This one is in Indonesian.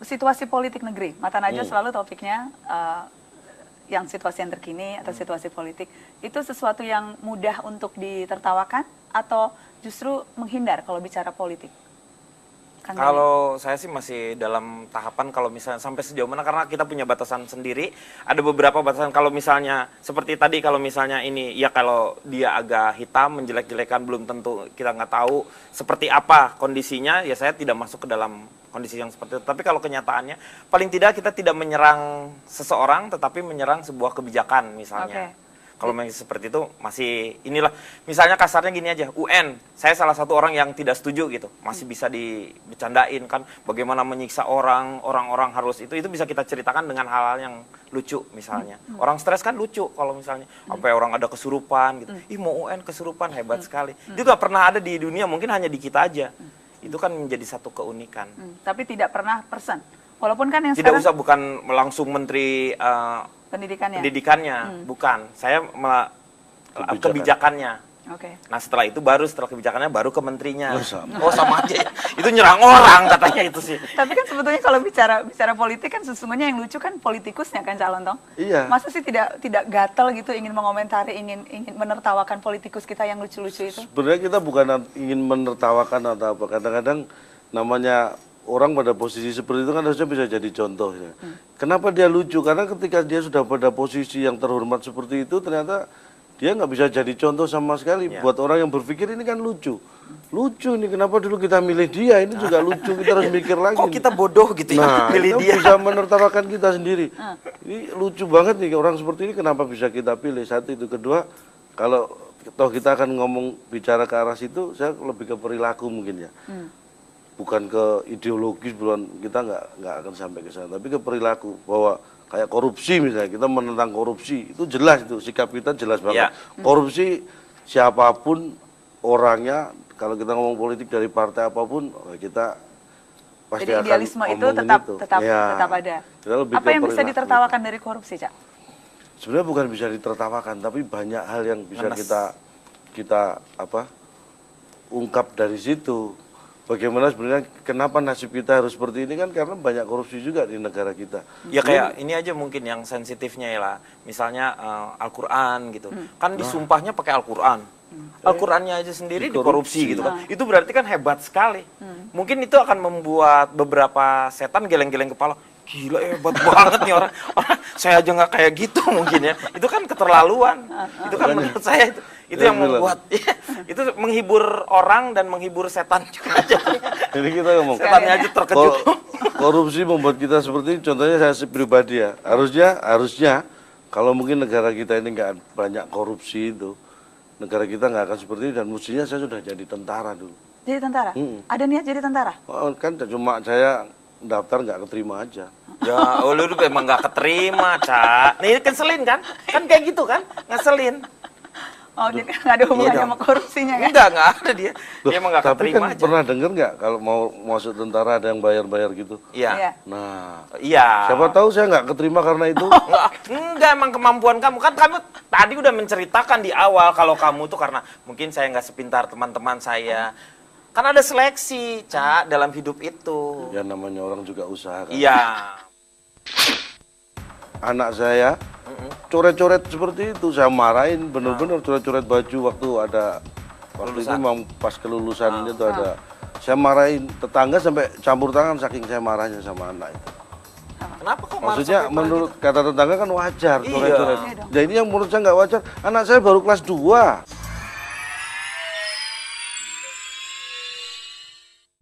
Situasi politik negeri, Mata Najwa selalu topiknya yang situasi yang terkini atau situasi politik. Itu sesuatu yang mudah untuk ditertawakan atau justru menghindar kalau bicara politik? Kalau saya sih masih dalam tahapan kalau misalnya sampai sejauh mana, karena kita punya batasan sendiri. Ada beberapa batasan, kalau misalnya seperti tadi, kalau misalnya ini ya kalau dia agak hitam menjelek-jelekan, belum tentu kita nggak tahu seperti apa kondisinya, ya saya tidak masuk ke dalam kondisi yang seperti itu. Tapi kalau kenyataannya paling tidak kita tidak menyerang seseorang tetapi menyerang sebuah kebijakan misalnya. Kalau memang seperti itu masih inilah, misalnya kasarnya gini aja, UN, saya salah satu orang yang tidak setuju gitu, masih bisa dibercandain kan, bagaimana menyiksa orang harus itu bisa kita ceritakan dengan hal-hal yang lucu misalnya. Orang stres kan lucu kalau misalnya, sampai orang ada kesurupan gitu, ih mau UN kesurupan, hebat sekali. Itu gak pernah ada di dunia, mungkin hanya di kita aja. Itu kan menjadi satu keunikan. Tapi tidak pernah person, walaupun kan yang tidak sekarang... usah, bukan langsung menteri... pendidikannya bukan, saya kebijakannya. Nah setelah kebijakannya baru ke menterinya. Oh sama aja ya. Itu nyerang orang katanya itu sih. Tapi kan sebetulnya kalau bicara politik kan sesungguhnya yang lucu kan politikusnya kan calon Tong. Iya. Masa sih tidak gatel gitu ingin mengomentari, ingin menertawakan politikus kita yang lucu-lucu itu? Sebenarnya kita bukan ingin menertawakan atau apa. Kadang-kadang namanya orang pada posisi seperti itu kan harusnya bisa jadi contoh ya. Kenapa dia lucu? Karena ketika dia sudah pada posisi yang terhormat seperti itu, ternyata dia nggak bisa jadi contoh sama sekali. Buat orang yang berpikir ini kan lucu. Lucu nih, kenapa dulu kita milih dia? Ini juga lucu, kita harus mikir lagi. Kok kita bodoh gitu ya, milih dia? Bisa menertawakan kita sendiri. Ini lucu banget nih, orang seperti ini kenapa bisa kita pilih? Satu itu. Kedua, kalau toh kita akan ngomong bicara ke arah situ, saya lebih ke perilaku mungkin ya. Bukan ke ideologis, bukan, kita nggak akan sampai ke sana, tapi ke perilaku, bahwa kayak korupsi misalnya, kita menentang korupsi, itu jelas, itu sikap kita jelas banget. Korupsi siapapun orangnya, kalau kita ngomong politik dari partai apapun, kita pasti jadi idealisme itu tetap ada. Apa yang bisa ditertawakan dari korupsi, Cak? Sebenarnya bukan bisa ditertawakan, tapi banyak hal yang bisa kita ungkap dari situ. Bagaimana sebenarnya, kenapa nasib kita harus seperti ini, kan karena banyak korupsi juga di negara kita. Ya kayak ini aja mungkin yang sensitifnya ya lah, misalnya Al-Quran gitu, kan disumpahnya pakai Al-Quran. Al-Qurannya aja sendiri dikorupsi gitu kan, itu berarti kan hebat sekali. Mungkin itu akan membuat beberapa setan geleng-geleng kepala, gila hebat banget nih orang, saya aja nggak kayak gitu mungkin ya. Itu kan keterlaluan, itu kan menurut saya itu yang membuat itu menghibur orang dan menghibur setan juga. Jadi kita ngomong setannya aja terkejut. Korupsi membuat kita seperti ini. Contohnya saya pribadi ya, harusnya kalau mungkin negara kita ini nggak banyak korupsi itu, negara kita nggak akan seperti ini, dan mestinya saya sudah jadi tentara dulu. Jadi tentara? Ada niat jadi tentara? Oh, kan cuma saya daftar nggak keterima aja. Ya, lu emang nggak keterima, Cak. Nih keselin kan? Kan kayak gitu kan? Ngeselin. Oh, jadi nggak ada hubungannya sama korupsinya kan? Nggak ada dia. Dia emang nggak keterima kan aja. Pernah denger nggak kalau mau masuk tentara ada yang bayar-bayar gitu? Iya. Nah, iya. Siapa tahu saya nggak keterima karena itu. Enggak, emang kemampuan kamu. Kan kamu tadi udah menceritakan di awal kalau kamu tuh karena mungkin saya nggak sepintar teman-teman saya. Kan ada seleksi, Cak, dalam hidup itu. Ya namanya orang juga usaha kan. Iya. Anak saya coret-coret seperti itu, saya marahin bener-bener, coret-coret baju waktu itu memang pas kelulusan itu ada, saya marahin, tetangga sampai campur tangan saking saya marahnya sama anak itu. Kenapa kok marah? Maksudnya menurut kata tetangga kan wajar coret-coret. Iya. Nah ini yang menurut saya nggak wajar, anak saya baru kelas 2.